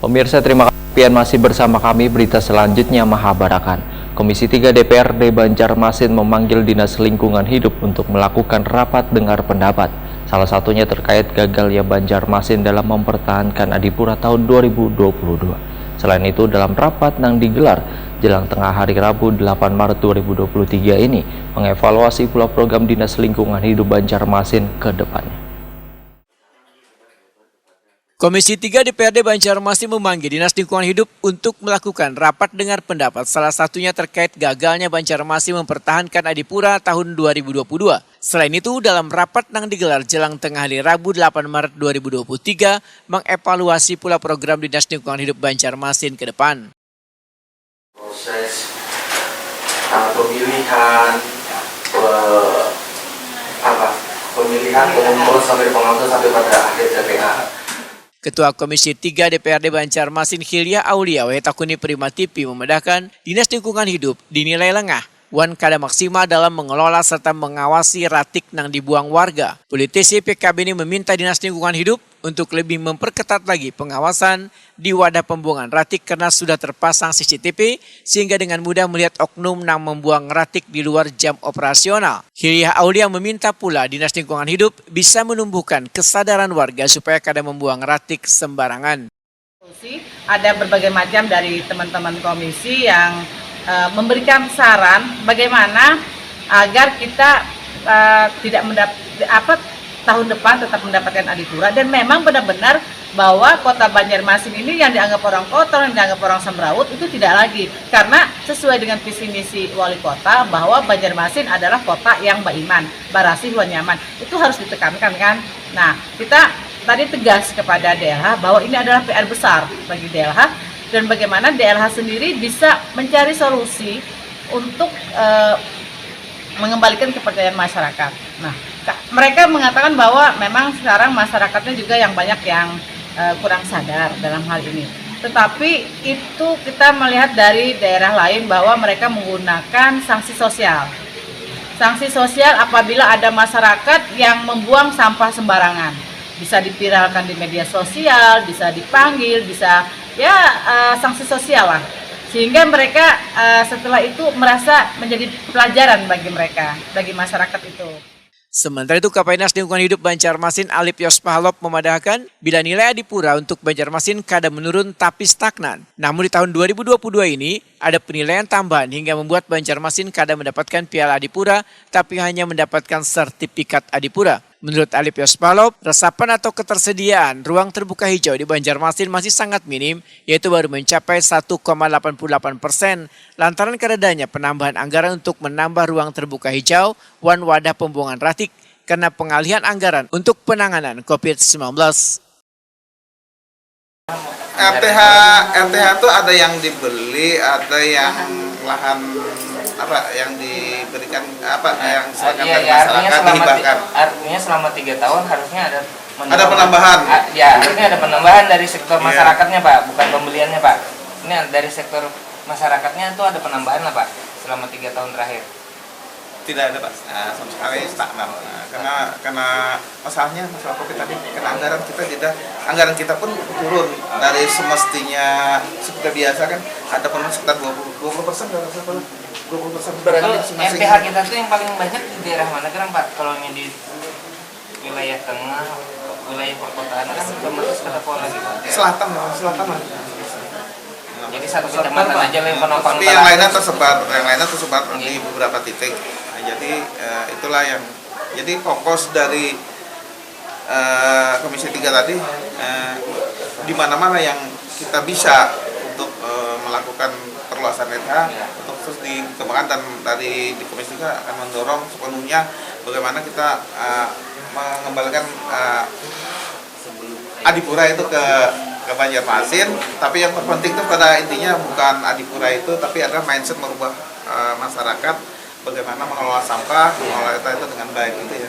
Pemirsa, terima kasih pian masih bersama kami. Berita selanjutnya Mahabarakan. Komisi 3 DPRD Banjarmasin memanggil Dinas Lingkungan Hidup untuk melakukan rapat dengar pendapat. Salah satunya terkait gagalnya Banjarmasin dalam mempertahankan Adipura tahun 2022. Selain itu, dalam rapat yang digelar jelang tengah hari Rabu 8 Maret 2023 ini, mengevaluasi pula program Dinas Lingkungan Hidup Banjarmasin ke depannya. Komisi 3 DPRD Banjarmasin memanggil Dinas Lingkungan Hidup untuk melakukan rapat dengar pendapat, salah satunya terkait gagalnya Banjarmasin mempertahankan Adipura tahun 2022. Selain itu, dalam rapat yang digelar jelang tengah hari Rabu 8 Maret 2023, mengevaluasi pula program Dinas Lingkungan Hidup Banjarmasin ke depan. Proses pemilihan, pengumpulan sampai pengambilan sampai pada akhir TPA. Ketua Komisi 3 DPRD Banjarmasin Hilya Aulia Wetakuni Prima TV memedahkan Dinas Lingkungan Hidup dinilai lengah wan kada maksimal dalam mengelola serta mengawasi ratik yang dibuang warga. Politisi PKB ini meminta Dinas Lingkungan Hidup untuk lebih memperketat lagi pengawasan di wadah pembuangan ratik karena sudah terpasang CCTV sehingga dengan mudah melihat oknum yang membuang ratik di luar jam operasional. Hilya Aulia meminta pula Dinas Lingkungan Hidup bisa menumbuhkan kesadaran warga supaya kada membuang ratik sembarangan. Ada berbagai macam dari teman-teman komisi yang memberikan saran bagaimana agar kita tidak tahun depan tetap mendapatkan Adipura, dan memang benar-benar bahwa kota Banjarmasin ini yang dianggap orang kotor, yang dianggap orang semrawut itu tidak lagi, karena sesuai dengan visi misi wali kota bahwa Banjarmasin adalah kota yang beriman, barasih, wan nyaman, itu harus ditekankan kan. Nah, kita tadi tegas kepada DLH bahwa ini adalah PR besar bagi DLH, dan bagaimana DLH sendiri bisa mencari solusi untuk mengembalikan kepercayaan masyarakat. Nah, mereka mengatakan bahwa memang sekarang masyarakatnya juga yang banyak yang kurang sadar dalam hal ini. Tetapi itu kita melihat dari daerah lain bahwa mereka menggunakan sanksi sosial. Sanksi sosial apabila ada masyarakat yang membuang sampah sembarangan. Bisa dipiralkan di media sosial, bisa dipanggil, bisa sanksi sosial lah. Sehingga mereka setelah itu merasa menjadi pelajaran bagi mereka, bagi masyarakat itu. Sementara itu, Kapolres Lingkungan Hidup Banjarmasin Alip Yospahalop memadahkan bila nilai Adipura untuk Banjarmasin kada menurun tapi stagnan. Namun di tahun 2022 ini ada penilaian tambahan hingga membuat Banjarmasin kada mendapatkan Piala Adipura tapi hanya mendapatkan sertifikat Adipura. Menurut Alip Yospahalop, resapan atau ketersediaan ruang terbuka hijau di Banjarmasin masih sangat minim, yaitu baru mencapai 1,88%, lantaran keadanya penambahan anggaran untuk menambah ruang terbuka hijau wan wadah pembuangan ratik karena pengalihan anggaran untuk penanganan COVID-19. RTH itu ada yang dibeli, ada yang lahan yang diberikan yang silakan dari masyarakat dihibahkan. Artinya selama 3 tahun harusnya ada penambahan. Harusnya ada penambahan dari sektor masyarakatnya, Pak, bukan pembeliannya, Pak. Ini dari sektor masyarakatnya itu ada penambahan lah, Pak, selama 3 tahun terakhir. Tidak ada, Pak. Sama sekali stagnan. Karena masalah COVID tadi, karena anggaran kita pun turun dari semestinya seperti biasa kan, ada penurunan sekitar 20%. 20%. Berarti RPH kita tuh yang paling banyak di daerah mana kan, Pak? Kalau di wilayah tengah, wilayah perkotaan kan otomatis kada pola gitu. Selatan lah. Jadi satu kecamatan aja yang penopang. Tapi yang lainnya tersebar di beberapa titik. Nah, jadi itulah yang jadi fokus dari Komisi 3 tadi di mana-mana yang kita bisa untuk melakukan perluasan RTH untuk terus dikembangkan, dan dari di Komisi 3 akan mendorong sepenuhnya bagaimana kita mengembalikan Adipura itu ke Banjarmasin. Tapi yang terpenting itu pada intinya bukan Adipura itu, tapi adalah mindset merubah masyarakat bagaimana mengelola sampah, mengelola itu dengan baik gitu ya.